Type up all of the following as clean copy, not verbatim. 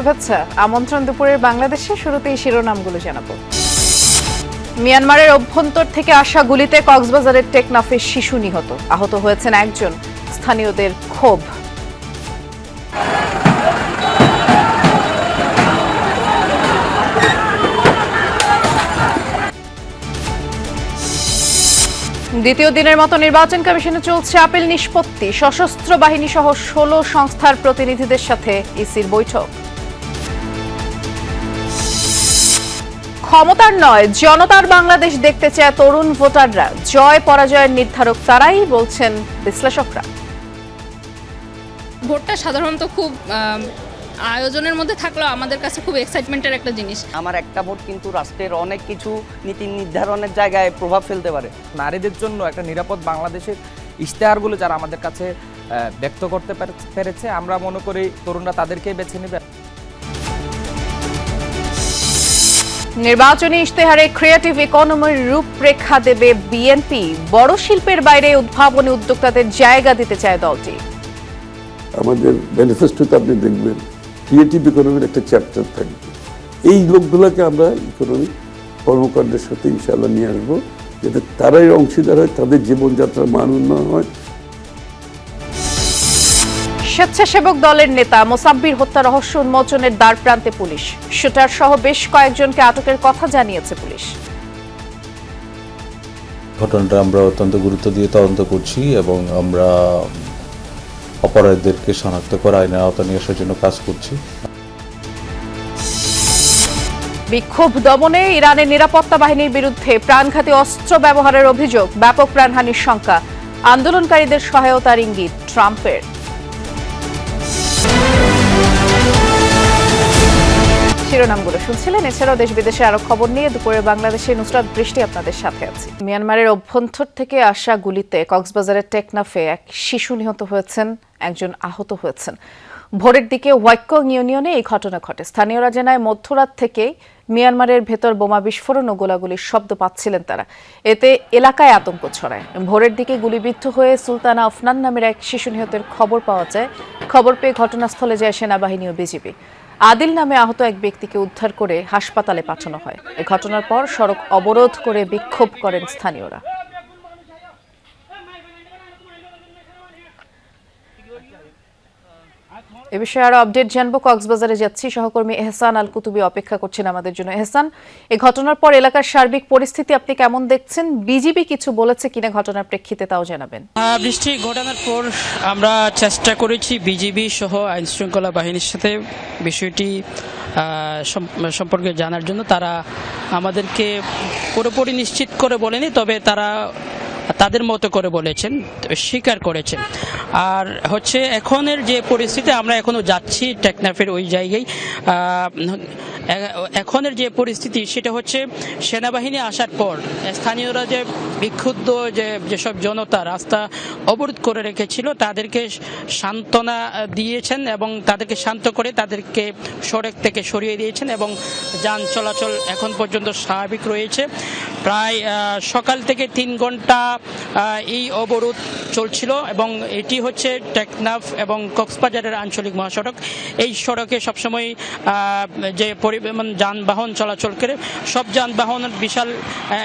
শুভেচ্ছা। আমন্ত্রণ দুপুরের বাংলাদেশে। শুরুতেই শিরোনামগুলো জানাবো। মিয়ানমারের অভ্যন্তর থেকে আসা গুলিতে কক্সবাজারের টেকনাফে শিশু নিহত, আহত হয়েছেন একজন। স্থানীয়দের ক্ষোভ। দ্বিতীয় দিনের মতো নির্বাচন কমিশনে চলছে আপিল নিষ্পত্তি। সশস্ত্র বাহিনী সহ 16 সংস্থার প্রতিনিধিদের সাথে ইসির বৈঠক। ক্ষমতার নয়, জনতার বাংলাদেশ দেখতে চায় তরুণ ভোটাররা। জয় পরাজয়ের নির্ধারক তারাই, বলছেন বিশ্লেষকরা। ভোটটা সাধারণত খুব আয়োজনের মধ্যে থাকলেও আমাদের কাছে খুব এক্সাইটমেন্টের একটা জিনিস। আমার একটা ভোট কিন্তু রাষ্ট্রের অনেক কিছু নীতি নির্ধারণের জায়গায় প্রভাব ফেলতে পারে। নারীদের জন্য একটা নিরাপদ বাংলাদেশের ইশতেহারগুলো যারা আমাদের কাছে ব্যক্ত করতে পেরেছে, আমরা মনে করি তরুণরা তাদেরকেই বেছে নেবে। নির্বাচনী ইশতেহারে ক্রিয়েটিভ ইকোনমির রূপরেখা দেবে বিএনপি। বড় শিল্পের বাইরে উদ্ভাবনী উদ্যোক্তাদের জায়গা দিতে চায় দলটি। আমাদের ম্যানিফেস্টোতে আপনি দেখবেন ক্রিয়েটিভ ইকোনমির একটা চ্যাপ্টার থাকবে। এই লোকগুলোকে আমরা ইকোনমিক কর্মকাণ্ডের সাথে ইনশাআল্লাহ নিয়ে আসবো, যাতে তারাই অংশীদার হয়, তাদের জীবনযাত্রার মান উন্নয়ন হয়। স্বেচ্ছাসেবক দলের নেতা মোসাব্বির হত্যা রহস্য উন্মোচনের দ্বার প্রান্তে পুলিশ। শুটার সহ বেশ কয়েকজনকে আটকের কথা জানিয়েছে পুলিশ। ঘটনাটা আমরা অত্যন্ত গুরুত্ব দিয়ে তদন্ত করছি এবং আমরা অপরাধীদেরকে শনাক্ত করে আইনের আওতায় নিয়ে আসার জন্য কাজ করছি। বিক্ষোভ দমনে ইরানের নিরাপত্তা বাহিনীর বিরুদ্ধে প্রাণঘাতী অস্ত্র ব্যবহারের অভিযোগ। ব্যাপক প্রাণহানির শঙ্কা। আন্দোলনকারীদের সহায়তার ইঙ্গিত ট্রাম্পের। শিরোনামগুলো শুনছিলেন। এছাড়াও দেশ বিদেশে আরো খবর নিয়ে দুপুরে বাংলাদেশে নুসরাত বৃষ্টি আপনাদের সাথে আছি। মিয়ানমারের অভ্যন্তর থেকে আসা গুলিতে কক্সবাজারের টেকনাফে এক শিশু নিহত হয়েছেন, একজন আহত হয়েছেন। ভোরের দিকে ওয়াইকং ইউনিয়নে এই ঘটনা ঘটে। স্থানীয়রা জানায় মধ্যরাত থেকে মিয়ানমারের ভেতর বোমা বিস্ফোরণ ও গোলাগুলির শব্দ পাচ্ছিলেন তারা। এতে এলাকায় আতঙ্ক ছড়ায়। ভোরের দিকে গুলিবিদ্ধ হয়ে সুলতানা আফনান নামের এক শিশু নিহতের খবর পাওয়া যায়। খবর পেয়ে ঘটনাস্থলে যায় সেনাবাহিনী ও বিজিবি। আদিল নামে আহত এক ব্যক্তিকে উদ্ধার করে হাসপাতালে পাঠানো হয়। এ ঘটনার পর সড়ক অবরোধ করে বিক্ষোভ করেন স্থানীয়রা। এ বিষয়ে আরো আপডেট জানবো। কক্সবাজারে যাচ্ছি, সহকর্মী এহসান আল কুতুবি অপেক্ষা করছেন আমাদের জন্য। এহসান, এই ঘটনার পর এলাকার সার্বিক পরিস্থিতি আপনি কেমন দেখছেন? বিজিবি কিছু বলেছে কিনা ঘটনার প্রেক্ষিতে, তাও জানাবেন। বৃষ্টি ঘটনার পর আমরা চেষ্টা করেছি বিজিবি সহ আইন শৃঙ্খলা বাহিনীর সাথে বিষয়টি সম্পর্কে জানার জন্য। তারা আমাদেরকে পুরোপুরি নিশ্চিত করে বলেনি, তবে তারা তাদের মতো করে বলেছেন, স্বীকার করেছেন। আর হচ্ছে এখনের যে পরিস্থিতি, আমরা এখনো যাচ্ছি টেকনাফের ওই জায়গায়। এখনের যে পরিস্থিতি সেটা হচ্ছে সেনাবাহিনী আসার পর স্থানীয়রা যে বিক্ষুব্ধ যেসব জনতা রাস্তা অবরোধ করে রেখেছিল তাদেরকে সান্ত্বনা দিয়েছেন এবং তাদেরকে শান্ত করে তাদেরকে সড়ক থেকে সরিয়ে দিয়েছেন এবং যান চলাচল এখন পর্যন্ত স্বাভাবিক রয়েছে। প্রায় সকাল থেকে 3 ঘন্টা এই অবরোধ চলছিল এবং এটি হচ্ছে টেকনাফ এবং কক্সবাজারের আঞ্চলিক মহাসড়ক। এই সড়কে সবসময় যে পরিবহন যানবাহন চলাচল করে সব যানবাহনের বিশাল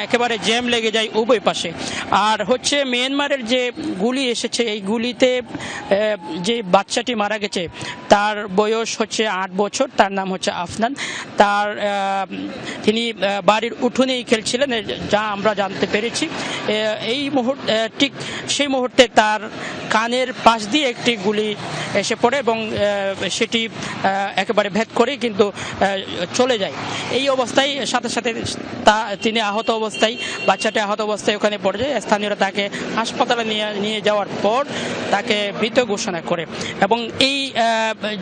একেবারে জ্যাম লেগে যায় উভয় পাশে। আর হচ্ছে মিয়ানমারের যে গুলি এসেছে, এই গুলিতে যে বাচ্চাটি মারা গেছে তার বয়স হচ্ছে 8 বছর। তার নাম হচ্ছে আফনান। তিনি বাড়ির উঠোনেই খেলছিলেন, যা আমরা জানতে পেরেছি। এই মুহূর্তে ঠিক সেই মুহূর্তে তার কানের পাশ দিয়ে একটি গুলি এসে পড়ে এবং সেটি একেবারে ভেদ করে কিন্তু চলে যায়। এই অবস্থায় সাথে সাথে তিনি আহত অবস্থায়, বাচ্চাটি আহত অবস্থায় ওখানে পড়ে যায়। স্থানীয়রা তাকে হাসপাতালে নিয়ে যাওয়ার পর তাকে মৃত ঘোষণা করে। এবং এই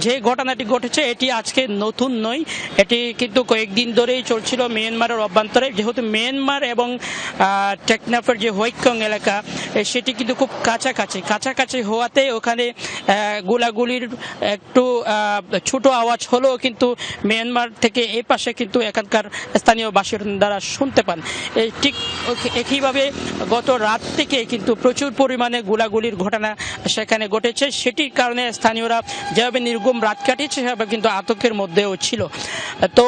যে ঘটনাটি ঘটেছে এটি আজকে নতুন নয়, এটি কিন্তু কয়েকদিন ধরেই চলছিল মিয়ানমারের অভ্যন্তরে। যেহেতু মিয়ানমার এবং টেকনাফের যে ওয়াইকং এলাকা সেটি কিন্তু খুব কাছাকাছি হওয়াতে ওখানে গোলাগুলির একটু ছোট আওয়াজ হলেও কিন্তু মিয়ানমার থেকে থেকে এই পাশে কিন্তু এখানকার স্থানীয় বাসিন্দারা শুনতে পান। ঠিক একইভাবে গত রাত থেকে কিন্তু প্রচুর পরিমাণে গোলাগুলির ঘটনা সেখানে ঘটেছে। সেটির কারণে স্থানীয়রা যেভাবে নির্গম রাত কাটিয়েছে সেভাবে কিন্তু আতঙ্কের মধ্যেও ছিল। তো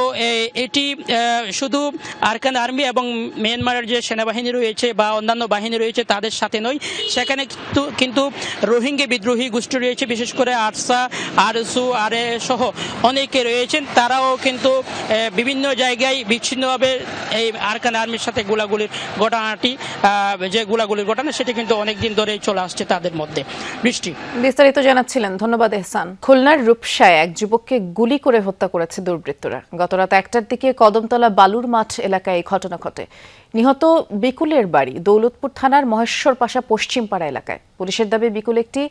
এটি শুধু আরাকান আর্মি এবং মিয়ানমারের যে সেনাবাহিনী রয়েছে বা অন্যান্য বাহিনী রয়েছে তাদের সাথে নয়, সেখানে কিন্তু রোহিঙ্গা বিদ্রোহী গোষ্ঠী রয়েছে, বিশেষ করে আরসা, আরসু, আরে সহ অনেকে রয়েছেন। তারাও কিন্তু বিভিন্ন জায়গায় বিচ্ছিন্নভাবে এই আরাকান আর্মির সাথে গোলাগুলির ঘটনা সেটি কিন্তু অনেকদিন ধরেই চলে আসছে তাদের মধ্যে। বৃষ্টি বিস্তারিত জানাচ্ছিলেন, ধন্যবাদ এহসান। খুলনার রূপসায় এক যুবককে গুলি করে হত্যা করেছে দুর্বৃত্তরা। গত রাত 1টার দিকে কদমতলা বালুর মাঠ এলাকায় এই ঘটনা ঘটে। নিহত বিকুলের বাড়ি দৌলতপুর থানার মহেশ্বর পাশা পশ্চিমপাড়া এলাকায়। পুলিশের দাবি বিকুল একটি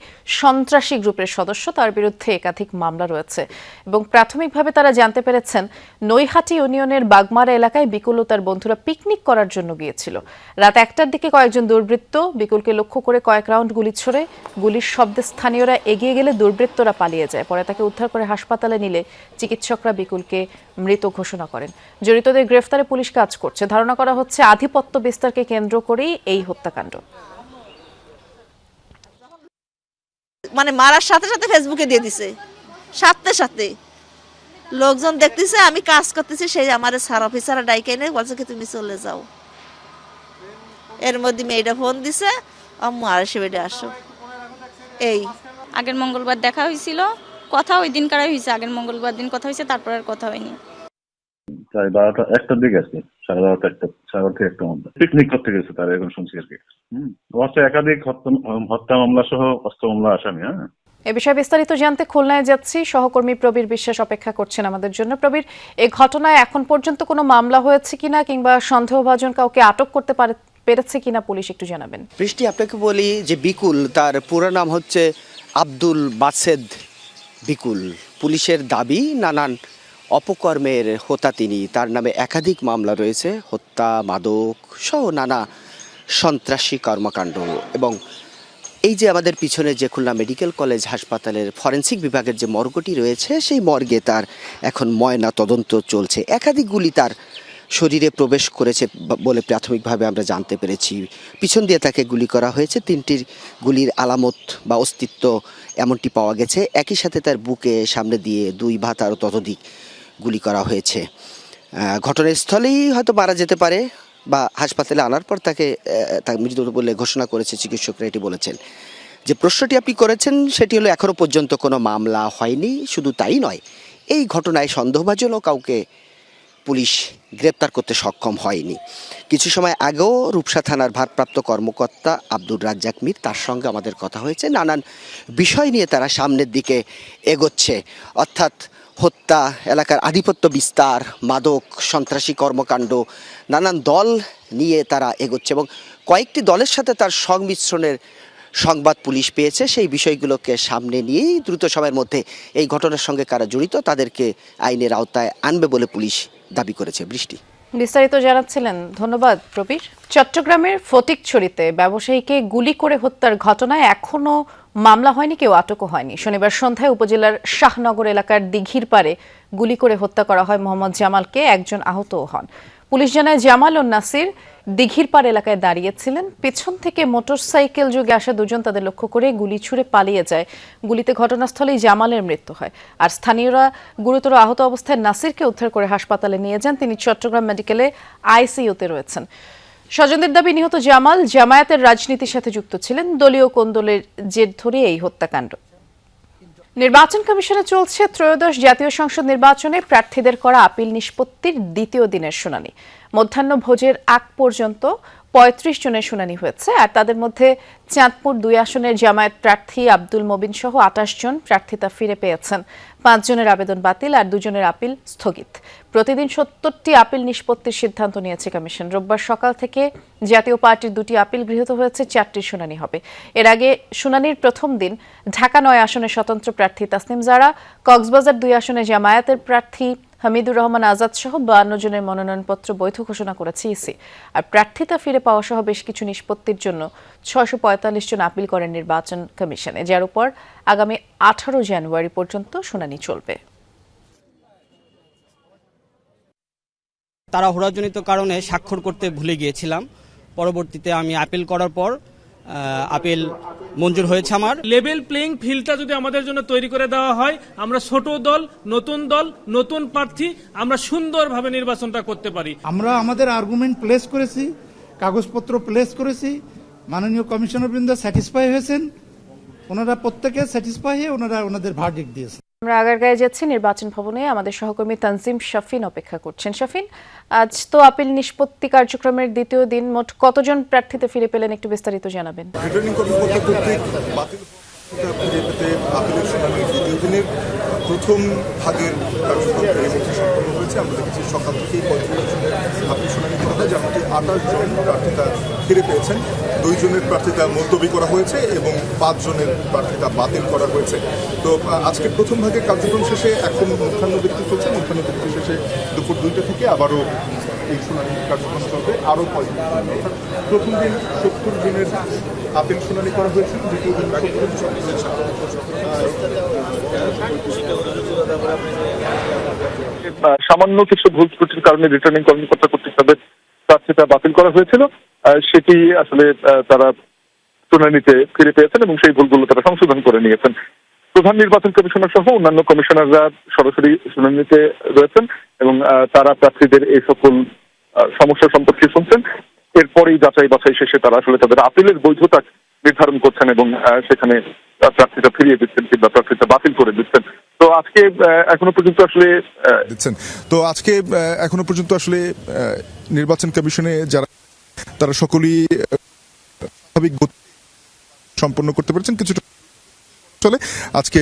সন্ত্রাসী গ্রুপের সদস্য, তার বিরুদ্ধে একাধিক মামলা রয়েছে এবং প্রাথমিকভাবে তারা জানতে পেরেছেন নৈহাটি ইউনিয়নের বাগমারা এলাকায় বিকুল ও তার বন্ধুরা পিকনিক করার জন্য গিয়েছিল। রাত 1টার দিকে কয়েকজন দুর্বৃত্ত বিকুলকে লক্ষ্য করে কয়েক রাউন্ড গুলি ছোড়ে। গুলির শব্দে স্থানীয়রা এগিয়ে গেলে দুর্বৃত্তরা পালিয়ে যায়। পরে তাকে উদ্ধার করে হাসপাতালে নিলে চিকিৎসকরা বিকুলকে মৃত ঘোষণা করেন। জড়িতদের গ্রেফতারে পুলিশ কাজ করছে। ধারণা করা হচ্ছে আধিপত্য বিস্তারকে কেন্দ্র করেই এই হত্যাকাণ্ড। মানে মারার সাথে সাথে ফেসবুকে দিয়ে দিছে, সাথে সাথে লোকজন দেখতেছে আমি কাজ করতেছি, সেই আমার স্যার অফিসার ডাইকে এনে বলছে কি তুমি চলে যাও। এর মধ্যে মেয়েটা ফোন দিছে, আম্মু আর সে বেডে আসো। এই আগের মঙ্গলবার দেখা হয়েছিল, কথা ওই দিন কারাই হয়েছে, আগের মঙ্গলবার দিন কথা হয়েছে, তারপর আর কথা হয়নি। প্রায় 12টা 1টার দিকে আসছে, 12:30 1:30 থেকে 1টা মধ্যে পিকনিক করতে গেছে তারা, এখন শুনছি আর কি। হচ্ছে একাধিক হত্যা মামলা সহ অস্ত্র মামলা আসামি। এ বিষয়ে বিস্তারিত জানতে খুলনায় যাচ্ছি, সহকর্মী প্রবীর বিশ্বাস অপেক্ষা করছেন আমাদের জন্য। প্রবীর, এই ঘটনায় এখন পর্যন্ত কোনো মামলা হয়েছে কিনা কিংবা সন্দেহভাজন কাউকে আটক করতে পেরেছে কিনা পুলিশ একটু জানাবেন। বৃষ্টি, আপনাকে বলি যে বিকুল, তার পুরো নাম হচ্ছে আব্দুল বাসেদ বিকুল। পুলিশের দাবি নানান অপকর্মের হোতা তিনি। তার নামে একাধিক মামলা রয়েছে, হত্যা, মাদক সহ নানা সন্ত্রাসী কর্মকাণ্ড। এবং এই যে আমাদের পিছনে যে খুলনা মেডিকেল কলেজ হাসপাতালের ফরেন্সিক বিভাগের যে মর্গটি রয়েছে, সেই মর্গে তার এখন ময়না তদন্ত চলছে। একাধিক গুলি তার শরীরে প্রবেশ করেছে বলে প্রাথমিকভাবে আমরা জানতে পেরেছি। পিছন দিয়ে তাকে গুলি করা হয়েছে, 3টির গুলির আলামত বা অস্তিত্ব এমনটি পাওয়া গেছে। একই সাথে তার বুকে সামনে দিয়ে 2 বা তারও ততোধিক গুলি করা হয়েছে। ঘটনাস্থলেই হয়তো মারা যেতে পারে বা হাসপাতালে আনার পর তাকে মৃত বলে ঘোষণা করেছে চিকিৎসকরা, এটি বলেছেন। যে প্রশ্নটি আপনি করেছেন সেটি হলো এখনও পর্যন্ত কোনো মামলা হয়নি। শুধু তাই নয়, এই ঘটনায় সন্দেহভাজনও কাউকে পুলিশ গ্রেপ্তার করতে সক্ষম হয়নি। কিছু সময় আগেও রূপসা থানার ভারপ্রাপ্ত কর্মকর্তা আব্দুর রাজ্জাক মীর, তার সঙ্গে আমাদের কথা হয়েছে। নানান বিষয় নিয়ে তারা সামনের দিকে এগোচ্ছে, অর্থাৎ হত্যা, এলাকার আধিপত্য বিস্তার, মাদক, সন্ত্রাসী কর্মকাণ্ড, নানান দল নিয়ে তারা এগোচ্ছে এবং কয়েকটি দলের সাথে তার সংমিশ্রণের সংবাদ পুলিশ পেয়েছে। সেই বিষয়গুলোকে সামনে নিয়েই দ্রুত সময়ের মধ্যে এই ঘটনার সঙ্গে কারা জড়িত তাদেরকে আইনের আওতায় আনবে বলে পুলিশ দাবি করেছে। বৃষ্টি, বিস্তারিত জানাচ্ছিলেন, ধন্যবাদ প্রবীর। চট্টগ্রামের ফটিকছড়িতে ব্যবসায়ীকে গুলি করে হত্যার ঘটনায় এখনো মামলা হয়নি, কেউ আটকও হয়নি। শনিবার সন্ধ্যায় উপজেলার শাহনগর এলাকার দিঘির পাড়ে গুলি করে হত্যা করা হয় মোহাম্মদ জামালকে, একজন আহতও হন। পুলিশ জানায় জামাল ও নাসির দিঘির পাড় এলাকায় দাঁড়িয়েছিলেন। পেছন থেকে মোটরসাইকেল যোগে আসা দুজন তাদের লক্ষ্য করে গুলি ছুড়ে পালিয়ে যায়। গুলিতে ঘটনাস্থলেই জামালের মৃত্যু হয়, আর স্থানীয়রা গুরুতর আহত অবস্থায় নাসিরকে উদ্ধার করে হাসপাতালে নিয়ে যান। তিনি চট্টগ্রাম মেডিকেলে আইসিইউতে রয়েছেন। স্বজনদের দাবি নিহত জামাল জামায়াতের রাজনীতির সাথে যুক্ত ছিলেন। দলীয় কোন্দলের জের ধরে এই হত্যাকাণ্ড। নির্বাচন কমিশনে চলছে ত্রয়োদশ জাতীয় সংসদ নির্বাচনে প্রার্থীদের করা আপিল নিষ্পত্তির দ্বিতীয় দিনের শুনানি। মধ্যাহ্ন ভোজের আগ পর্যন্ত 35 জনের শুনানি হয়েছে, আর তাদের মধ্যে চাঁদপুর 2 আসনের জামায়াত প্রার্থী আব্দুল মবিন সহ 28 জন প্রার্থিতা ফিরে পেয়েছেন। 5 জনের আবেদন বাতিল আর 2 জনের আপিল স্থগিত। প্রতিদিন 70টি আপিল নিষ্পত্তির সিদ্ধান্ত নিয়েছে কমিশন। রোববার সকাল থেকে জাতীয় পার্টির 2টি আপিল গৃহীত হয়েছে, 4টির শুনানি হবে। এর আগে শুনানির প্রথম দিন ঢাকা 9 আসনের স্বতন্ত্র প্রার্থী তাসনিম জারা, কক্সবাজার 2 আসনে জামায়াতের প্রার্থী হামিদুর রহমান আজাদ সহ 52 জনের মনোনয়নপত্র বৈধ ঘোষণা করেছে ইসি। আর প্রার্থিতা ফিরে পাওয়া সহ বেশ কিছু নিষ্পত্তির জন্য 645 জন আপিল করেন নির্বাচন কমিশনে, যার উপর আগামী 18 জানুয়ারি পর্যন্ত শুনানি চলবে। তাড়াহুড়াজনিত কারণে স্বাক্ষর করতে ভুলে গিয়েছিলাম। পরবর্তীতে আমি আপিল করার পর আপিল মঞ্জুর হয়েছে আমার। লেভেল প্লেইং ফিল্ডটা যদি আমাদের জন্য তৈরি করে দেওয়া হয়, আমরা ছোট দল, নতুন প্রার্থী, আমরা সুন্দরভাবে নির্বাচনটা করতে পারি। আমরা আমাদের আর্গুমেন্ট প্লেস করেছি, কাগজপত্র প্লেস করেছি, মাননীয় কমিশনার বৃন্দ স্যাটিসফাই হয়েছেন, ওনারা প্রত্যেকে স্যাটিসফাই হয়ে ওনারা ওনাদের ভার্ডিক্ট দিয়েছেন। আমরা আগারগাঁয়ে যাচ্ছি, নির্বাচন ভবনে আমাদের সহকর্মী তানজিম শাফিন অপেক্ষা করছেন। শাফিন, আজ তো আপিল নিষ্পত্তি কার্যক্রমের দ্বিতীয় দিন, মোট কতজন প্রার্থীতে ফিরে পেলেন, একটু বিস্তারিত জানাবেন। রিটার্নিং কর্মকর্তা কর্তৃক বাতিল ফিরে পেতে আপিলের শুনানির দ্বিতীয় দিনের প্রথম ভাগের কার্যক্রম এর মধ্যে সম্পন্ন হয়েছে। আমরা দেখেছি সকাল থেকেই 45 জনের আপিল শুনানি করা হয়, যার মধ্যে 28 জন প্রার্থীতা ফিরে পেয়েছেন, 2 জনের প্রার্থীতা মুলতবি করা হয়েছে এবং 5 জনের প্রার্থীতা বাতিল করা হয়েছে। তো আজকের প্রথম ভাগের কার্যক্রম শেষে এখন মধ্যাহ্নবৃত্তি চলছে। মধ্যাহ্নবৃত্তি শেষে দুপুর 2টা থেকে আবারও এই শুনানি কার্যক্রম চলবে আরও 5 দিন। অর্থাৎ প্রথম দিন 70 দিনের আপিল শুনানি করা হয়েছিল, দ্বিতীয় দিন 70 সামান্য কিছু ভুল ত্রুটির কারণে রিটার্নিং কর্মকর্তা কর্তৃক তাদের প্রার্থীতা বাতিল করা হয়েছিল, সেটি আসলে তারা শুনানিতে ফিরে পেয়েছেন এবং সেই ভুলগুলো তারা সংশোধন করে নিয়েছেন। প্রধান নির্বাচন কমিশনার সহ অন্যান্য কমিশনাররা সরাসরি শুনানিতে রয়েছেন এবং তারা প্রার্থীদের এই সকল সমস্যা সম্পর্কে শুনছেন। এরপরেই যাচাই বাছাই শেষে তারা আসলে তাদের আপিলের বৈধতা নির্ধারণ করছেন এবং সেখানে প্রার্থীতা ফিরিয়ে দিচ্ছেন কিংবা প্রার্থীতা বাতিল করে দিচ্ছেন। তো আজকে এখনো পর্যন্ত আসলে নির্বাচন কমিশনে যারা তারা সকলেই স্বাভাবিক সম্পন্ন করতে পেরেছেন। কিছুটা চলে আজকে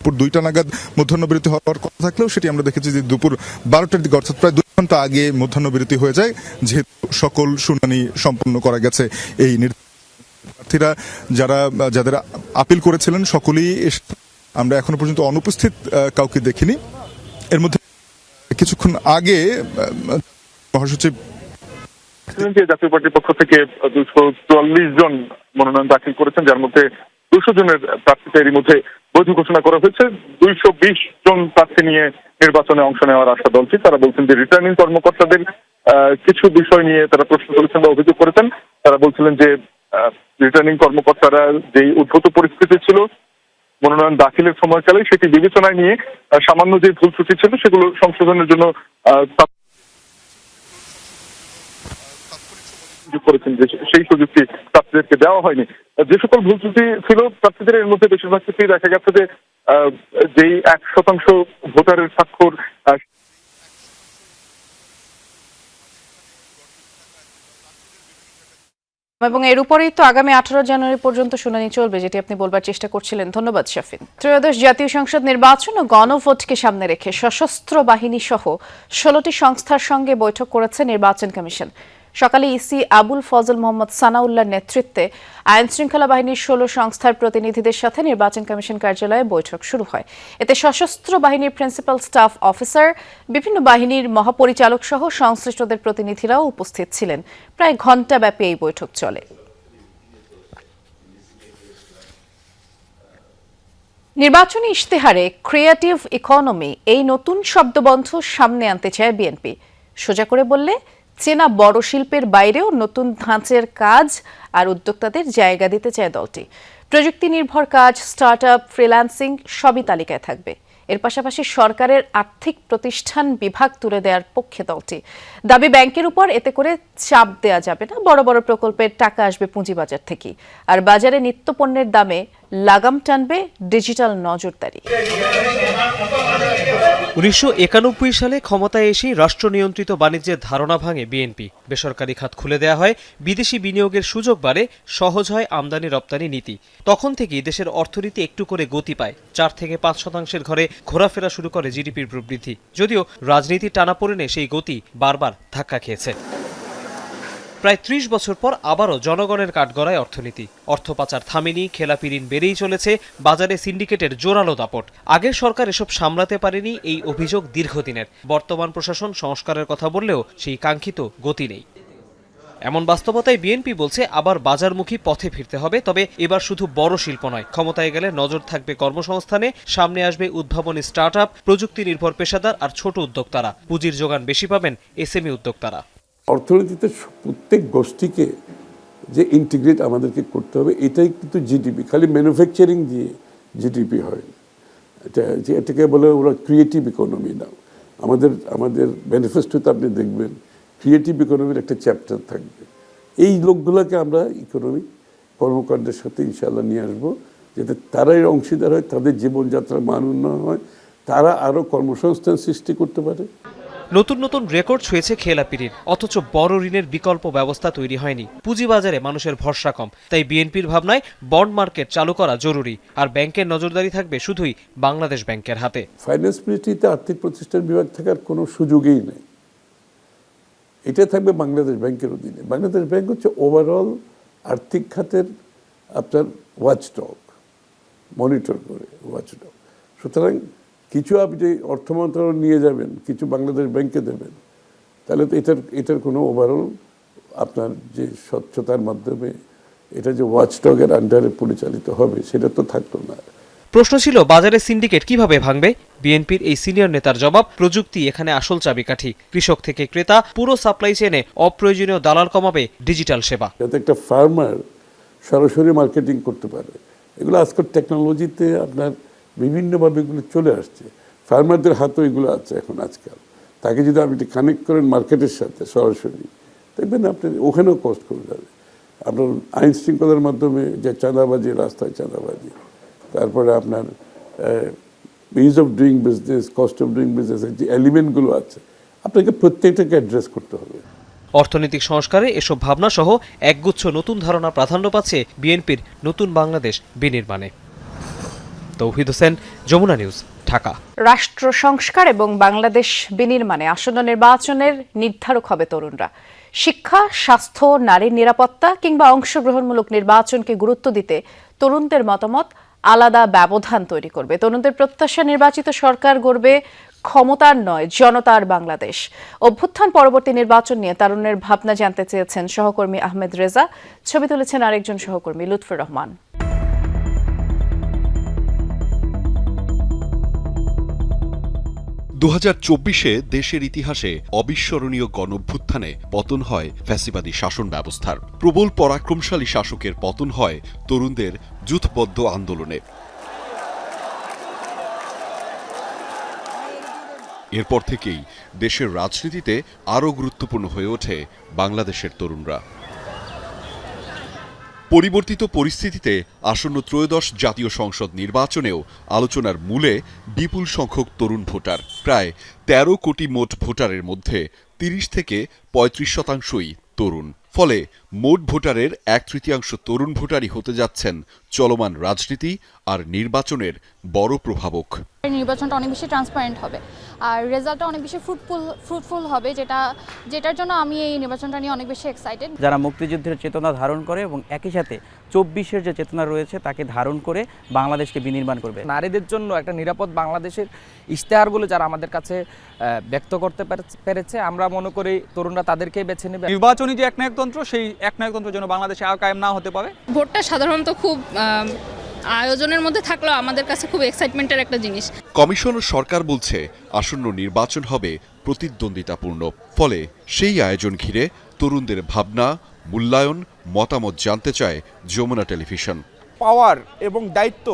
দুপুর 2টা নাগাদ মধ্যাহ্নবিরতি হওয়ার কথা থাকলেও সেটি আমরা দেখেছি যে দুপুর 12টার দিকে, অর্থাৎ প্রায় 2 ঘন্টা আগে মধ্যাহ্নবিরতি হয়ে যায়, যেহেতু সকল শুনানি সম্পন্ন করা গেছে। এই প্রার্থীরা যাদের আপিল করেছিলেন সকলেই, আমরা এখনো পর্যন্ত অনুপস্থিত কাউকে দেখিনি। এর মধ্যে কিছুক্ষণ আগে মহাসচিব জাতীয় পার্টির পক্ষ থেকে 244 জন মনোনয়ন দাখিল করেছেন, যার মধ্যে 200 জনের প্রার্থীতা এরই মধ্যে বৈধ ঘোষণা করা হয়েছে। 220 জন প্রার্থী নিয়ে নির্বাচনে অংশ নেওয়ার আশা দলটি। তারা বলছেন যে রিটার্নিং কর্মকর্তাদের কিছু বিষয় নিয়ে তারা প্রশ্ন তুলেছেন বা অভিযোগ করেছেন। তারা বলছিলেন যে রিটার্নিং কর্মকর্তারা যেই উদ্ভূত পরিস্থিতি ছিল মনোনয়ন দাখিলের সময়কালে, সেটি বিবেচনায় নিয়ে সামান্য যে ভুল ত্রুটি ছিল সেগুলো সংশোধনের জন্য করেছেন, যে সেই সুযোগটি প্রার্থীদেরকে দেওয়া হয়নি। যে সকল ভুল ত্রুটি ছিল প্রার্থীদের, এর মধ্যে বেশিরভাগ ক্ষেত্রেই দেখা গেছে যে যেই 1% ভোটারের স্বাক্ষর এবং এর উপরেই তো আগামী 18 জানুয়ারি পর্যন্ত শুনানি চলবে, যেটি আপনি বলবার চেষ্টা করছিলেন। ধন্যবাদ শাফিন। ত্রয়োদশ জাতীয় সংসদ নির্বাচন ও গণভোটকে সামনে রেখে সশস্ত্র বাহিনী সহ 16টি সংস্থার সঙ্গে বৈঠক করেছে নির্বাচন কমিশন। সকালে ইসি আবুল ফজল মোহাম্মদ সানাউল্লাহর নেতৃত্বে আইন শৃঙ্খলা বাহিনীর 16 সংস্থার প্রতিনিধিদের সাথে নির্বাচন কমিশন কার্যালয়ে বৈঠক শুরু হয়। এতে সশস্ত্র বাহিনীর প্রিন্সিপাল স্টাফ অফিসার, বিভিন্ন বাহিনীর মহাপরিচালক সহ সংশ্লিষ্টদের প্রতিনিধিরাও উপস্থিত ছিলেন। প্রায় ঘণ্টাব্যাপী এই বৈঠক চলে। নির্বাচনী ইশতেহারে ক্রিয়েটিভ ইকোনমি এই নতুন শব্দবন্ধ সামনে আনতে চায় বিএনপি। সোজা করে বললে, চেনা বড় শিল্পের বাইরেও নতুন ধাঁচের কাজ আর উদ্যোক্তাদের জায়গা দিতে চায় দলটি। প্রযুক্তি নির্ভর কাজ, স্টার্টআপ, ফ্রিল্যান্সিং সবই তালিকায় থাকবে। এর পাশাপাশি সরকারের আর্থিক প্রতিষ্ঠান বিভাগ তুলে দেওয়ার পক্ষে দলটি। দাবি, ব্যাংকের উপর এতে করে চাপ দেওয়া যাবে না, বড় বড় প্রকল্পের টাকা আসবে পুঁজিবাজার থেকেই। আর বাজারে নিত্য পণ্যের দামে লাগাম টানবে ডিজিটাল নজরদারি। 1991 সালে ক্ষমতায় এসেই রাষ্ট্র নিয়ন্ত্রিত বাণিজ্যের ধারণা ভাঙে বিএনপি। বেসরকারি খাত খুলে দেওয়া হয়, বিদেশি বিনিয়োগের সুযোগ বাড়ে, সহজ হয় আমদানি রপ্তানি নীতি। তখন থেকেই দেশের অর্থনীতি একটু করে গতি পায়। 4 থেকে 5% ঘরে ঘোরাফেরা শুরু করে জিডিপির প্রবৃদ্ধি। যদিও রাজনীতির টানাপোড়েনে সেই গতি বারবার ধাক্কা খেয়েছে। প্রায় 30 বছর পর আবারও জনগণের কাঠগড়ায় অর্থনীতি। অর্থ পাচার থামেনি, খেলাপি ঋণ বেড়েই চলেছে, বাজারে সিন্ডিকেটের জোরালো দাপট। আগের সরকার এসব সামলাতে পারেনি, এই অভিযোগ দীর্ঘদিনের। বর্তমান প্রশাসন সংস্কারের কথা বললেও সেই কাঙ্ক্ষিত গতি নেই। এমন বাস্তবতায় বিএনপি বলছে আবার বাজারমুখী পথে ফিরতে হবে, তবে এবার শুধু বড় শিল্প নয়, ক্ষমতায় গেলে নজর থাকবে কর্মসংস্থানে, সামনে আসবে উদ্ভাবনী স্টার্টআপ, প্রযুক্তি নির্ভর পেশাদার আর ছোট উদ্যোক্তারা। পুঁজির যোগান বেশি পাবেন এসএমই উদ্যোক্তারা। অর্থনীতিতে প্রত্যেক গোষ্ঠীকে যে ইন্টিগ্রেট আমাদেরকে করতে হবে, এটাই কিন্তু জিডিপি। খালি ম্যানুফ্যাকচারিং দিয়ে জিডিপি হয় না, এটাকে বলে ওরা ক্রিয়েটিভ ইকোনমি নাও। আমাদের ম্যানিফেস্টোতে আপনি দেখবেন ক্রিয়েটিভ ইকোনমির একটা চ্যাপ্টার থাকবে। এই লোকগুলোকে আমরা ইকোনমিক কর্মকাণ্ডের সাথে ইনশাআল্লাহ নিয়ে আসবো, যাতে তারাই অংশীদার হয়, তাদের জীবনযাত্রার মান উন্নয়ন হয়, তারা আরও কর্মসংস্থান সৃষ্টি করতে পারে। নতুন নতুন রেকর্ড ছুঁয়েছে খেলাপি ঋণ, অথচ বড় ঋণের বিকল্প ব্যবস্থা তৈরি হয়নি। পুঁজিবাজারে মানুষের ভরসা কম, তাই বিএনপির ভাবনায় বন্ড মার্কেট চালু করা জরুরি, আর ব্যাংকের নজরদারি থাকবে শুধুই বাংলাদেশ ব্যাংকের হাতে। ফাইন্যান্স মিনিস্ট্রিতে আর্থিক প্রতিষ্ঠান বিভাগ থাকার কোনো সুযোগই নেই, এটা থাকবে বাংলাদেশ ব্যাংকের অধীনে। বাংলাদেশ ব্যাংক হচ্ছে ওভারঅল আর্থিক খাতের আপনার ওয়াচডগ, মনিটর করে ওয়াচডগ। সুতরাং কিছু আপনি অর্থ মন্ত্রণালয় নিয়ে যাবেন, কিছু বাংলাদেশ ব্যাংকে দেবেন, তাহলে তো এটার কোনো ওভারঅল আপনার যে স্বচ্ছতার মাধ্যমে এটা যে ওয়াচডগের আন্ডারে পরিচালিত হবে সেটা তো থাকতো না। প্রশ্ন ছিল বাজারে সিন্ডিকেট কিভাবে ভাঙবে। বিএনপির এই সিনিয়র নেতার জবাব, প্রযুক্তি এখানে আসল চাবিকাঠি। কৃষক থেকে ক্রেতা, পুরো সাপ্লাই চেইনে অপ্রয়োজনীয় দালাল কমাবে ডিজিটাল সেবা। যাতে একটা ফার্মার সরাসরি মার্কেটিং করতে পারে, এগুলো আজকাল টেকনোলজিতে আপনার বিভিন্নভাবে এগুলো চলে আসছে, ফার্মারদের হাতেও এগুলো আছে এখন আজকাল। তাকে যদি আপনি কানেক্ট করেন মার্কেটের সাথে সরাসরি, দেখবেন আপনি ওখানেও কষ্ট করে যাবে। আপনার আইন শৃঙ্খলার মাধ্যমে যে চাঁদাবাজি, রাস্তায় চাঁদাবাজি, তারপরে আপনার is of doing business, cost of doing business, যে এলিমেন্টগুলো আছে আপনাকে প্রত্যেকটাকে অ্যাড্রেস করতে হবে। অর্থনৈতিক সংস্কারে এসব ভাবনা সহ একগুচ্ছ নতুন ধারণা প্রাধান্য পাচ্ছে বিএনপির নতুন বাংলাদেশ বিনির্মাণে। তৌহিদ হোসেন, যমুনা নিউজ, ঢাকা। রাষ্ট্র সংস্কার এবং বাংলাদেশ বিনির্মাণে আসন্ন নির্বাচনের নির্ধারক হবে তরুণরা। শিক্ষা, স্বাস্থ্য, নারীর নিরাপত্তা কিংবা অংশগ্রহণমূলক নির্বাচনকে গুরুত্ব দিতে তরুণদের মতামত আলাদা ব্যবধান তৈরি করবে। তরুণদের প্রত্যাশা, নির্বাচিত সরকার গড়বে ক্ষমতার নয় জনতার বাংলাদেশ। অভ্যুত্থান পরবর্তী নির্বাচন নিয়ে তরুণের ভাবনা জানতে চেয়েছেন সহকর্মী আহমেদ রেজা। ছবি তুলেছেন আরেকজন সহকর্মী লুৎফর রহমান। 2024-এ দেশের ইতিহাসে অবিস্মরণীয় গণঅভ্যুত্থানে পতন হয় ফ্যাসিবাদী শাসন ব্যবস্থার। প্রবল পরাক্রমশালী শাসকের পতন হয় তরুণদের যুথবদ্ধ আন্দোলনে। এরপর থেকেই দেশের রাজনীতিতে আরও গুরুত্বপূর্ণ হয়ে ওঠে বাংলাদেশের তরুণরা। পরিবর্তিত পরিস্থিতিতে আসন্ন ত্রয়োদশ জাতীয় সংসদ নির্বাচনেও আলোচনার মূলে বিপুল সংখ্যক তরুণ ভোটার। প্রায় 13 কোটি মোট ভোটারের মধ্যে 30 থেকে 35% তরুণ। ফলে মোট ভোটারের 1/3 তরুণ ভোটারই হতে যাচ্ছেন চলমান রাজনীতি আর নির্বাচনের বড় প্রভাবক। নির্বাচনটা অনেক বেশি ট্রান্সপারেন্ট হবে আর রেজাল্টটা অনেক বেশি ফ্রুটফুল হবে, যেটার জন্য আমি এই নির্বাচনটা নিয়ে অনেক বেশি এক্সাইটেড। যারা মুক্তিযুদ্ধের চেতনা ধারণ করে এবং একই সাথে 24-এর যে চেতনা রয়েছে তাকে ধারণ করে বাংলাদেশকে বিনির্মাণ করবে। নারীদের জন্য একটা নিরাপদ বাংলাদেশের ইশতেহারগুলো যারা আমাদের কাছে ব্যক্ত করতে পেরেছে, আমরা মনে করি তরুণরা তাদেরকেই বেছে নেবে। নির্বাচনী যে একনায়কতন্ত্র, সেই একনায়কতন্ত্র যেন বাংলাদেশে আর কায়েম না হতে পারে। ভোটটা সাধারণত খুব আয়োজনের মধ্যে থাকলেও আমাদের কাছে খুব এক্সাইটমেন্টের একটা জিনিস। কমিশন ও সরকার বলছে আসন্ন নির্বাচন হবে প্রতিদ্বন্দ্বিতাপূর্ণ। ফলে সেই আয়োজন ঘিরে তরুণদের ভাবনা, মূল্যায়ন, মতামত জানতে চায় যমুনা টেলিভিশন। পাওয়ার এবং দায়িত্ব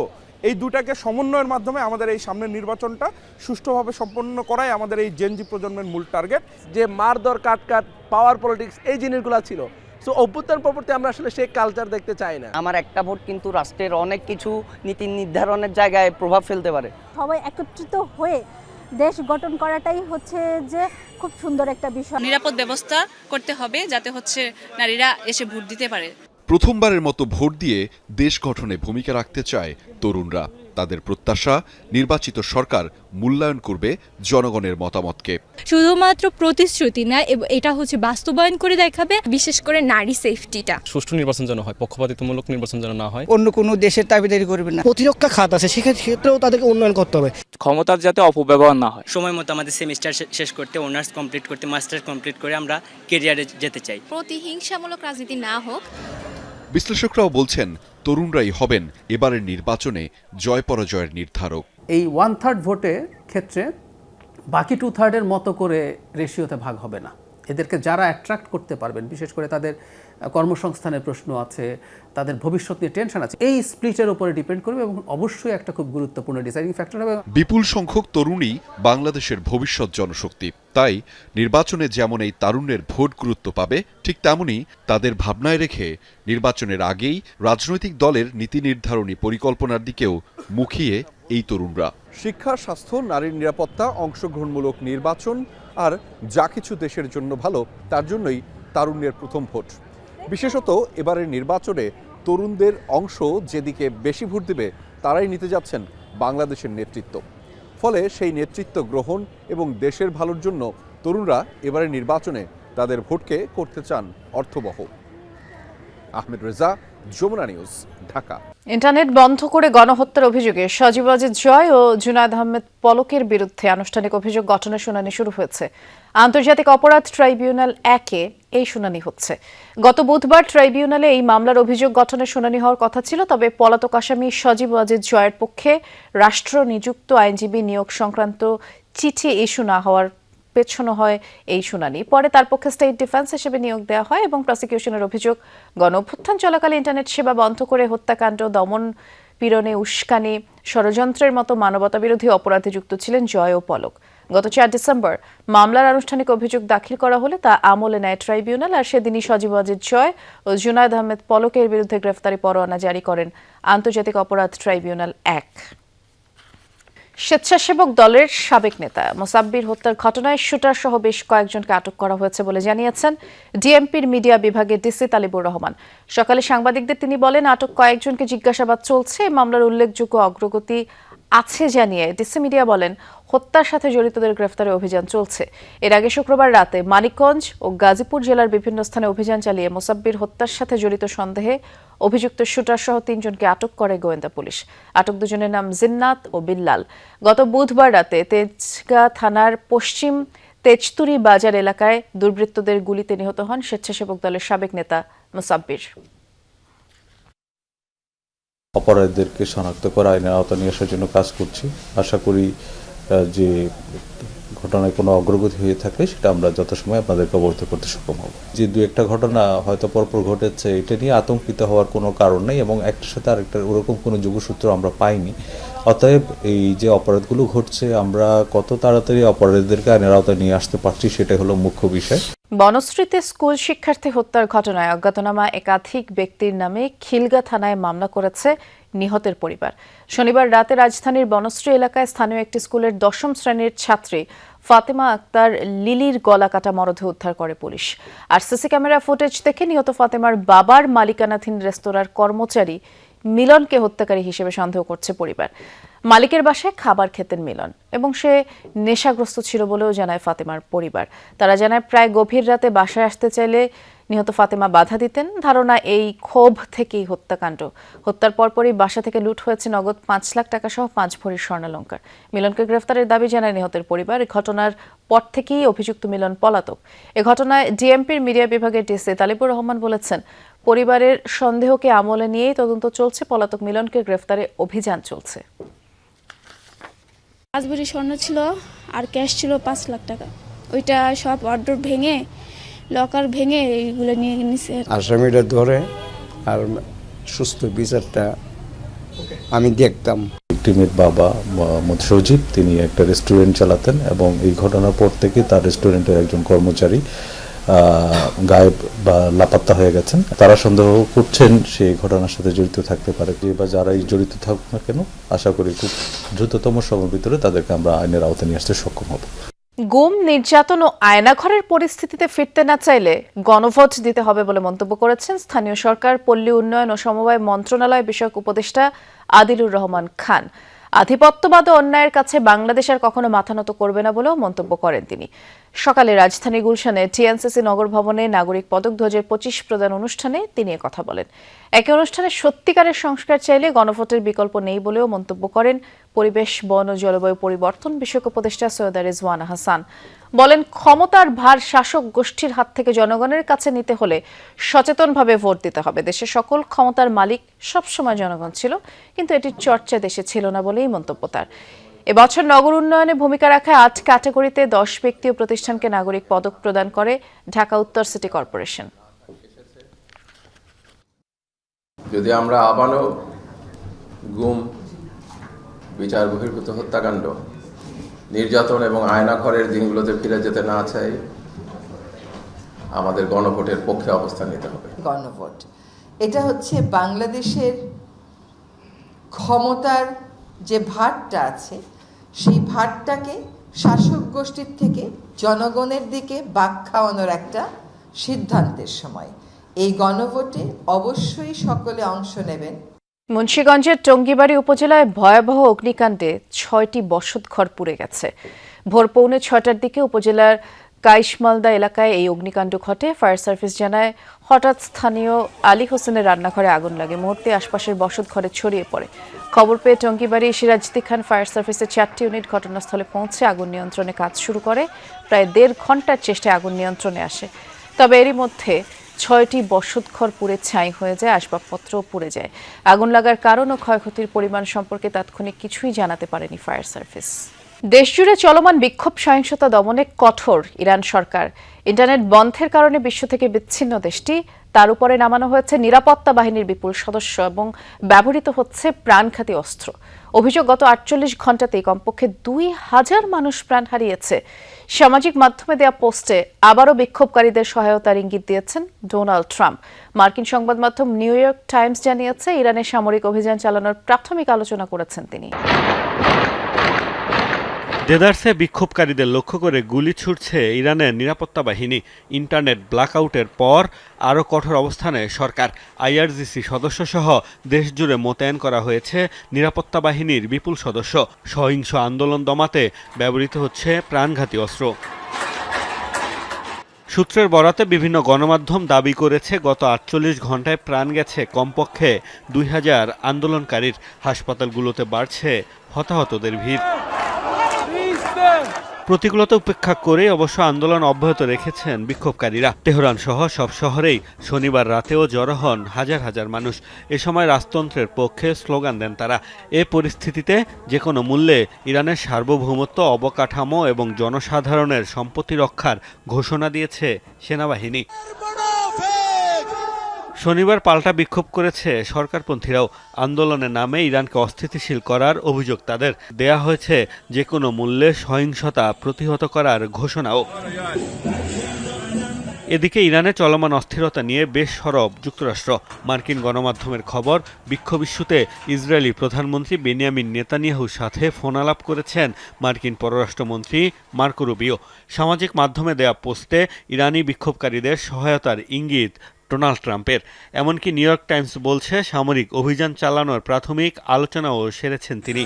এই দুটাকে সমন্বয়ের মাধ্যমে আমাদের এই সামনের নির্বাচনটা সুষ্ঠুভাবে সম্পন্ন করাই আমাদের এই জেনজি প্রজন্মের মূল টার্গেট। যে মারধর, কাটকাট, পাওয়ার পলিটিক্স এই জিনিসগুলো ছিল, সো অভ্যুত্থান পরবর্তী আমরা আসলে সেই কালচার দেখতে চাই না। আমার একটা ভোট কিন্তু রাষ্ট্রের অনেক কিছু নীতি নির্ধারণের জায়গায় প্রভাব ফেলতে পারে। সবাই একত্রিত হয়ে দেশ গঠন করাটাই হচ্ছে যে খুব সুন্দর একটা বিষয়। নিরাপদ ব্যবস্থা করতে হবে যাতে হচ্ছে নারীরা এসে ভোট দিতে পারে। প্রথমবারের মতো ভোট দিয়ে দেশ গঠনে ভূমিকা রাখতে চায় তরুণরা। তাদের প্রত্যাশা, নির্বাচিত সরকার মূল্যায়ন করবে জনগণের মতামতকে। শুধুমাত্র প্রতিশ্রুতি না, এটা হচ্ছে বাস্তবায়ন করে দেখাবে, বিশেষ করে নারী সেফটিটা। সুষ্ঠু নির্বাচন যেন হয়, পক্ষপাতিত্বমূলক নির্বাচন যেন না হয়। অন্য কোনো দেশের দাবিদারি করবে না। প্রতিরক্ষা খাত আছে, সেক্ষেত্রেও তাদেরকে উন্নয়ন করতে হবে। ক্ষমতার যাতে অপব্যবহার না হয়। সময় মতো আমাদের সেমিস্টার শেষ করতে, অনার্স কমপ্লিট করতে, মাস্টার্স কমপ্লিট করে আমরা ক্যারিয়ারে যেতে চাই। প্রতিহিংসামূলক রাজনীতি না হোক। বিশ্লেষকরাও বলছেন তরুণরাই হবেন এবারের নির্বাচনে জয় পরাজয়ের নির্ধারক। এই 1/3 ভোটের ক্ষেত্রে বাকি 2/3 মতো করে রেশিওতে ভাগ হবে না। এদেরকে যারা অ্যাট্রাক্ট করতে পারবেন, বিশেষ করে তাদের কর্মসংস্থানের প্রশ্ন আছে, তাদের ভবিষ্যৎ নিয়ে টেনশন আছে, এই স্প্লিটের উপরে ডিপেন্ড করবে এবং অবশ্যই একটা খুব গুরুত্বপূর্ণ ডিসাইডিং ফ্যাক্টর হবে। বিপুল সংখ্যক তরুণই বাংলাদেশের ভবিষ্যৎ জনশক্তি। তাই নির্বাচনে যেমন এই তারুণ্যের ভোট গুরুত্ব পাবে, ঠিক তেমনই তাদের ভাবনায় রেখে নির্বাচনের আগেই রাজনৈতিক দলের নীতি নির্ধারণী পরিকল্পনার দিকেও মুখিয়ে এই তরুণরা। শিক্ষা, স্বাস্থ্য, নারীর নিরাপত্তা, অংশগ্রহণমূলক নির্বাচন আর যা কিছু দেশের জন্য ভালো, তার জন্যই তারুণ্যের প্রথম ভোট। বিশেষত এবারের নির্বাচনে তরুণদের অংশ যেদিকে বেশি ভোট দিবে, তারাই নিতে যাচ্ছেন বাংলাদেশের নেতৃত্ব। ফলে সেই নেতৃত্ব গ্রহণ এবং দেশের ভালোর জন্য তরুণরা এবারের নির্বাচনে তাদের ভোটকে করতে চান অর্থবহ। আহমেদ রেজা, যমুনা নিউজ, ঢাকা। ইন্টারনেট বন্ধ করে গণহত্যার অভিযোগে সজীব ওয়াজেদ জয় ও জুনায়েদ আহমেদ পলকের বিরুদ্ধে আনুষ্ঠানিক অভিযোগ গঠনের শুনানি শুরু হয়েছে। আন্তর্জাতিক অপরাধ ট্রাইব্যুনাল 1-এ এই শুনানি হচ্ছে। গত বুধবার ট্রাইব্যুনালে এই মামলার অভিযোগ গঠনের শুনানি হওয়ার কথা ছিল, তবে পলাতক আসামি সজীব ওয়াজেদ জয়ের পক্ষে রাষ্ট্র নিযুক্ত আইনজীবী নিয়োগ সংক্রান্ত চিঠি ইস্যু না হওয়ার পেছনো হয় এই শুনানি। পরে তার পক্ষে স্টেট ডিফেন্স হিসেবে নিয়োগ দেওয়া হয় এবং প্রসিকিউশনের অভিযোগ, গণঅভ্যুত্থান চলাকালে ইন্টারনেট সেবা বন্ধ করে হত্যাকাণ্ড, দমন পীড়নে, উস্কানি, ষড়যন্ত্রের মতো মানবতাবিরোধী অপরাধে যুক্ত ছিলেন জয় ও পলক। গত 4 ডিসেম্বর মামলার আনুষ্ঠানিক অভিযোগ দাখিল করা হলে তা আমলে নেয় ট্রাইব্যুনাল, আর সেদিনই সজীব ওয়াজেদ জয় ও জুনায়েদ আহমেদ পলকের বিরুদ্ধে গ্রেফতারি পরোয়ানা জারি করেন আন্তর্জাতিক অপরাধ ট্রাইব্যুনাল 1। স্বেচ্ছাসেবক দলের সাবেক নেতা মোসাব্বির হত্যার ঘটনায় শুটার সহ বেশ কয়েকজনকে আটক করা হয়েছে বলে জানিয়েছেন ডিএমপির মিডিয়া বিভাগের ডিসি তালিবুর রহমান। সকালে সাংবাদিকদের তিনি বলেন, আটক কয়েকজনকে জিজ্ঞাসাবাদ চলছে, মামলার উল্লেখযোগ্য অগ্রগতি আছে জানিয়ে ডিসি মিডিয়া বলেন, হত্যার সাথে জড়িতদের গ্রেফতারে অভিযান চলছে। এর আগে শুক্রবার রাতে মানিকগঞ্জ ও গাজীপুর জেলার বিভিন্ন স্থানে অভিযান চালিয়ে মোসাব্বির হত্যার সাথে জড়িত সন্দেহে অভিযুক্ত শুটার সহ 3 জনকে আটক করে গোয়েন্দা পুলিশ। আটক দুজনের নাম জিন্নাত ও বিল্লাল। গত বুধবার রাতে তেজগাঁ থানার পশ্চিম তেজতুরি বাজার এলাকায় দুর্বৃত্তদের গুলিতে নিহত হন স্বেচ্ছাসেবক দলের সাবেক নেতা মোসাব্বির। অপরাধীদেরকে শনাক্ত করা, আইনের আওতা নিয়ে আসার জন্য কাজ করছি। আশা করি যে ঘটনায় কোনো অগ্রগতি হয়ে থাকলে সেটা আমরা যথাসময়ে আপনাদেরকে অবহিত করতে সক্ষম হব। যে 2-1টা ঘটনা হয়তো পরপর ঘটেছে, এটা নিয়ে আতঙ্কিত হওয়ার কোনো কারণ নেই এবং একটার সাথে আরেকটার ওরকম কোনো যোগসূত্র আমরা পাইনি। অতএব এই যে অপরাধগুলো ঘটছে, আমরা কত তাড়াতাড়ি অপরাধীদেরকে আইনের আওতায় নিয়ে আসতে পারছি সেটাই হলো মুখ্য বিষয়। বনশ্রীতে স্কুল শিক্ষার্থী হত্যার ঘটনায় অজ্ঞাতনামা একাধিক ব্যক্তির নামে খিলগা থানায় মামলা করেছে নিহতের পরিবার। শনিবার রাতে রাজধানীর বনশ্রী এলাকায় স্থানীয় একটি স্কুলের 10ম শ্রেণীর ছাত্রী ফাতেমা আক্তার লিলির গলা কাটা মরদেহ উদ্ধার করে পুলিশ। আর সিসি ক্যামেরা ফুটেজ দেখে নিহত ফাতেমার বাবার মালিকানাধীন রেস্তোরাঁর কর্মচারী মিলনকে হত্যাকারী হিসেবে সন্দেহ করছে পরিবার। মালিকের বাসায় খাবার খেতেন মিলন এবং সে নেশাগ্রস্ত ছিল বলেও জানায় ফাতেমার পরিবার। তারা জানায়, প্রায় গভীর রাতে বাসায় আসতে চাইলে নিহত ফাতেমা বাধা দিতেন। ধারণা এই ক্ষোভ থেকেই হত্যাকাণ্ড। হত্যার পরপরই বাসা থেকে লুট হয়েছে নগদ 5 লাখ টাকা সহ 5 ভরির স্বর্ণালংকার। মিলনকে গ্রেফতারের দাবি জানায় নিহতের পরিবার। এই ঘটনার পর থেকেই অভিযুক্ত মিলন পলাতক। এ ঘটনায় ডিএমপির মিডিয়া বিভাগের ডিসি তালিবুর রহমান বলেছেন, পরিবারের সন্দেহকে আমলে নিয়েই তদন্ত চলছে, পলাতক মিলনকে গ্রেফতারে অভিযান চলছে। 5 ভরি স্বর্ণ ছিল আর ক্যাশ ছিল 5 লাখ টাকা। ওইটা সব অর্ডার ভেঙে, লকার ভেঙে এইগুলো নিয়ে নিছে। আসামিটা ধরে আর সুস্থ বিচারটা আমি দেখতাম। ভিকটিমের বাবা মোহাম্মদ সজীব, তিনি একটা রেস্টুরেন্ট চালাতেন এবং এই ঘটনার পর থেকে তার রেস্টুরেন্টের একজন কর্মচারী গায়েব বা লাপাত্তা হয়ে গেছেন। তারা সন্দেহ করছেন সে ঘটনার সাথে জড়িত থাকতে পারে। বা যারাই জড়িত থাকুক না কেন, আশা করি খুব দ্রুততম সময়ের ভিতরে তাদেরকে আমরা আইনের আওতায় নিয়ে আসতে সক্ষম হব। গুম, নির্যাতন ও আয়নাঘরের পরিস্থিতিতে ফিরতে না চাইলে গণভোট দিতে হবে বলে মন্তব্য করেছেন স্থানীয় সরকার, পল্লী উন্নয়ন ও সমবায় মন্ত্রণালয় বিষয়ক উপদেষ্টা আদিলুর রহমান খান। আধিপত্যবাদ ও অন্যায়ের কাছে বাংলাদেশ আর কখনো মাথা নত করবে না বলেও মন্তব্য করেন তিনি। সকালে রাজধানী গুলশানে টিএনসিসি নগর ভবনে নাগরিক পদক 2025 প্রদান অনুষ্ঠানে তিনি কথা বলেন। একই অনুষ্ঠানে সত্যিকারের সংস্কার চাইলে গণভোটের বিকল্প নেই বলেও মন্তব্য করেন পরিবেশ, বন ও জলবায়ু পরিবর্তন বিষয়ক উপদেষ্টা সৈয়দা রিজওয়ানা হাসান। বলেন, ক্ষমতার ভার শাসক গোষ্ঠীর হাত থেকে জনগণের কাছে নিতে হলে সচেতনভাবে ভোট দিতে হবে। দেশের সকল ক্ষমতার মালিক সবসময় জনগণ ছিল, কিন্তু এটির চর্চা দেশে ছিল না বলেই মন্তব্য তার। এবছর নগর উন্নয়নে ভূমিকা রাখায় 8 ক্যাটাগরিতে 10 ব্যক্তি ও প্রতিষ্ঠানকে নাগরিক পদক প্রদান করে ঢাকা উত্তর সিটি কর্পোরেশন। যদি আমরা আবারও গুম, বিচার বহির্ভূত হত্যাকাণ্ড, নির্যাতন এবং আয়নাঘরের দিনগুলোতে ফিরে যেতে না চাই, আমাদের গণভোটের পক্ষে অবস্থান নিতে হবে। গণভোট এটা হচ্ছে বাংলাদেশের ক্ষমতার যে ভারটা আছে, সেই ভারটাকে শাসক গোষ্ঠীর থেকে জনগণের দিকে বাঁক খাওয়ানোর একটা সিদ্ধান্তের সময় এই গণভোটে অবশ্যই সকলে অংশ নেবেন। মুন্সিগঞ্জের টঙ্গীবাড়ি উপজেলায় ভয়াবহ অগ্নিকাণ্ডে 6টি বসতঘর পুড়ে গেছে। ভোর পৌনে 6টার দিকে উপজেলার কাইশমালদা এলাকায় এই অগ্নিকাণ্ড ঘটে। ফায়ার সার্ভিস জানায়, হঠাৎ স্থানীয় আলী হোসেনের রান্নাঘরে আগুন লাগে। মুহূর্তে আশপাশের বসতঘরে ছড়িয়ে পড়ে। খবর পেয়ে টঙ্গীবাড়ি সিরাজদি খান ফায়ার সার্ভিসের 4টি ইউনিট ঘটনাস্থলে পৌঁছে আগুন নিয়ন্ত্রণে কাজ শুরু করে। প্রায় 1.5 ঘন্টার চেষ্টায় আগুন নিয়ন্ত্রণে আসে। তবে এরই মধ্যে 6টি বসতঘর পুড়ে ছাই হয়ে যায়, আসবাবপত্রও পুড়ে যায়। আগুন লাগার কারণ ও ক্ষয়ক্ষতির পরিমাণ সম্পর্কে তাৎক্ষণিক কিছুই জানাতে পারেনি ফায়ার সার্ভিস। দেশজুড়ে চলমান বিক্ষোভ সহিংসতা দমনে কঠোর ইরান সরকার। ইন্টারনেট বন্ধের কারণে বিশ্ব থেকে বিচ্ছিন্ন দেশটি, তার উপরে নামানো হয়েছে নিরাপত্তা বাহিনীর বিপুল সদস্য এবং ব্যবহৃত হচ্ছে প্রাণঘাতী অস্ত্র। অভিযোগ, গত 48 ঘণ্টাতেই কমপক্ষে 2000 মানুষ প্রাণ হারিয়েছে। সামাজিক মাধ্যমে দেয়া পোস্টে আবারও বিক্ষোভকারীদের সহায়তার ইঙ্গিত দিয়েছেন ডোনাল্ড ট্রাম্প। মার্কিন সংবাদ মাধ্যম নিউ ইয়র্ক টাইমস জানিয়েছে, ইরানের সামরিক অভিযান চালানোর প্রাথমিক আলোচনা করেছেন তিনি। দেদারসে বিক্ষোভকারীদের লক্ষ্য করে গুলি ছুড়ছে ইরানের নিরাপত্তা বাহিনী। ইন্টারনেট ব্ল্যাকআউটের পর আরও কঠোর অবস্থানে সরকার। আইআরজিসি সদস্যসহ দেশজুড়ে মোতায়েন করা হয়েছে নিরাপত্তা বাহিনীর বিপুল সদস্য। সহিংস আন্দোলন দমাতে ব্যবহৃত হচ্ছে প্রাণঘাতী অস্ত্র। সূত্রের বরাতে বিভিন্ন গণমাধ্যম দাবি করেছে, গত 48 ঘণ্টায় প্রাণ গেছে কমপক্ষে 2000 আন্দোলনকারীর। হাসপাতালগুলোতে বাড়ছে হতাহতদের ভিড়। প্রতিকূলতা উপেক্ষা করে অবশ্য আন্দোলন অব্যাহত রেখেছেন বিক্ষোভকারীরা। তেহরান সহ সব শহরেই শনিবার রাতেও জড়ো হন হাজার হাজার মানুষ। এ সময় রাজতন্ত্রের পক্ষে স্লোগান দেন তারা। এ পরিস্থিতিতে যে কোনো মূল্যে ইরানের সার্বভৌমত্ব, অবকাঠামো এবং জনসাধারণের সম্পত্তি রক্ষার ঘোষণা দিয়েছে সেনাবাহিনী। শনিবার পাল্টা বিক্ষোভ করেছে সরকারপন্থীরাও। আন্দোলনের নামে ইরানকে অস্থিতিশীল করার অভিযোগ তাদের। দেয়া হয়েছে যে কোনো মূল্যে সহিংসতা প্রতিহত করার ঘোষণাও। এদিকে ইরানে চলমান অস্থিরতা নিয়ে বেশ সরব যুক্তরাষ্ট্র। মার্কিন গণমাধ্যমের খবর, বিক্ষোভ ইস্যুতে ইসরায়েলি প্রধানমন্ত্রী বেনিয়ামিন নেতানিয়াহুর সাথে ফোনালাপ করেছেন মার্কিন পররাষ্ট্রমন্ত্রী মার্কো রুবিও। সামাজিক মাধ্যমে দেয়া পোস্টে ইরানি বিক্ষোভকারীদের সহায়তার ইঙ্গিত ডোনাল্ড ট্রাম্পের। এমনকি নিউ ইয়র্ক টাইমস বলছে, সামরিক অভিযান চালানোর প্রাথমিক আলোচনাও সেরেছেন তিনি।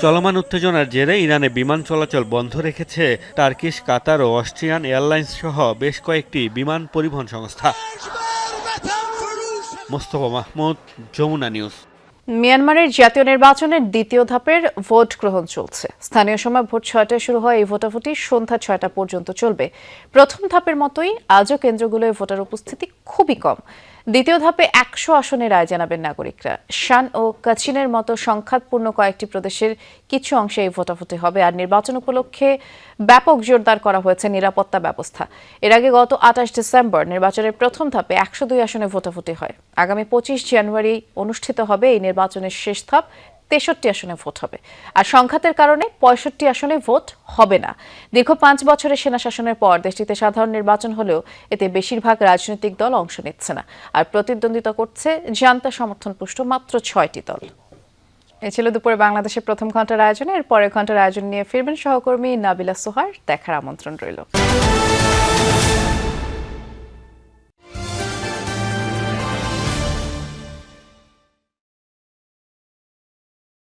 চলমান উত্তেজনার জেরে ইরানে বিমান চলাচল বন্ধ রেখেছে টার্কিশ, কাতার ও অস্ট্রিয়ান এয়ারলাইন্স সহ বেশ কয়েকটি বিমান পরিবহন সংস্থা। মোস্তফা মাহমুদ, যমুনা নিউজ। মিয়ানমারের জাতীয় নির্বাচনের দ্বিতীয় ধাপের ভোট গ্রহণ চলছে। স্থানীয় সময় ভোর 6টায় শুরু হয় এই ভোটাভুটি সন্ধ্যা 6টা পর্যন্ত চলবে। প্রথম ধাপের মতোই আজও কেন্দ্রগুলোয় ভোটার উপস্থিতি খুবই কম। দ্বিতীয় ধাপে 100 আসনে রায় জানাবেন নাগরিকরা। শান ও কাচিনের মতো সংখ্যাপূর্ণ কয়েকটি প্রদেশের কিছু অংশে এই ভোটাভুটি হবে। আর নির্বাচন উপলক্ষে ব্যাপক জোরদার করা হয়েছে নিরাপত্তা ব্যবস্থা। এর আগে গত 28 ডিসেম্বর নির্বাচনের প্রথম ধাপে 102 আসনে ভোটাভুটি হয়। আগামী 25 জানুয়ারি অনুষ্ঠিত হবে এই নির্বাচনের শেষ ধাপ। 63 আসনে ভোট হবে। আর সংঘাতের কারণে 65 আসনে ভোট হবে না। দীর্ঘ 5 বছরের সেনা শাসনের পর দেশটিতে সাধারণ নির্বাচন হলেও এতে বেশিরভাগ রাজনৈতিক দল অংশ নিচ্ছে না। আর প্রতিদ্বন্দ্বিতা করছে জান্তা সমর্থনপুষ্ট মাত্র 6টি দল। এ ছিল দুপুরে বাংলাদেশের প্রথম ঘন্টার আয়োজনে। এর পরের ঘন্টার আয়োজন নিয়ে ফিরবেন সহকর্মী নাবিলা সোহার। দেখার আমন্ত্রণ রইল।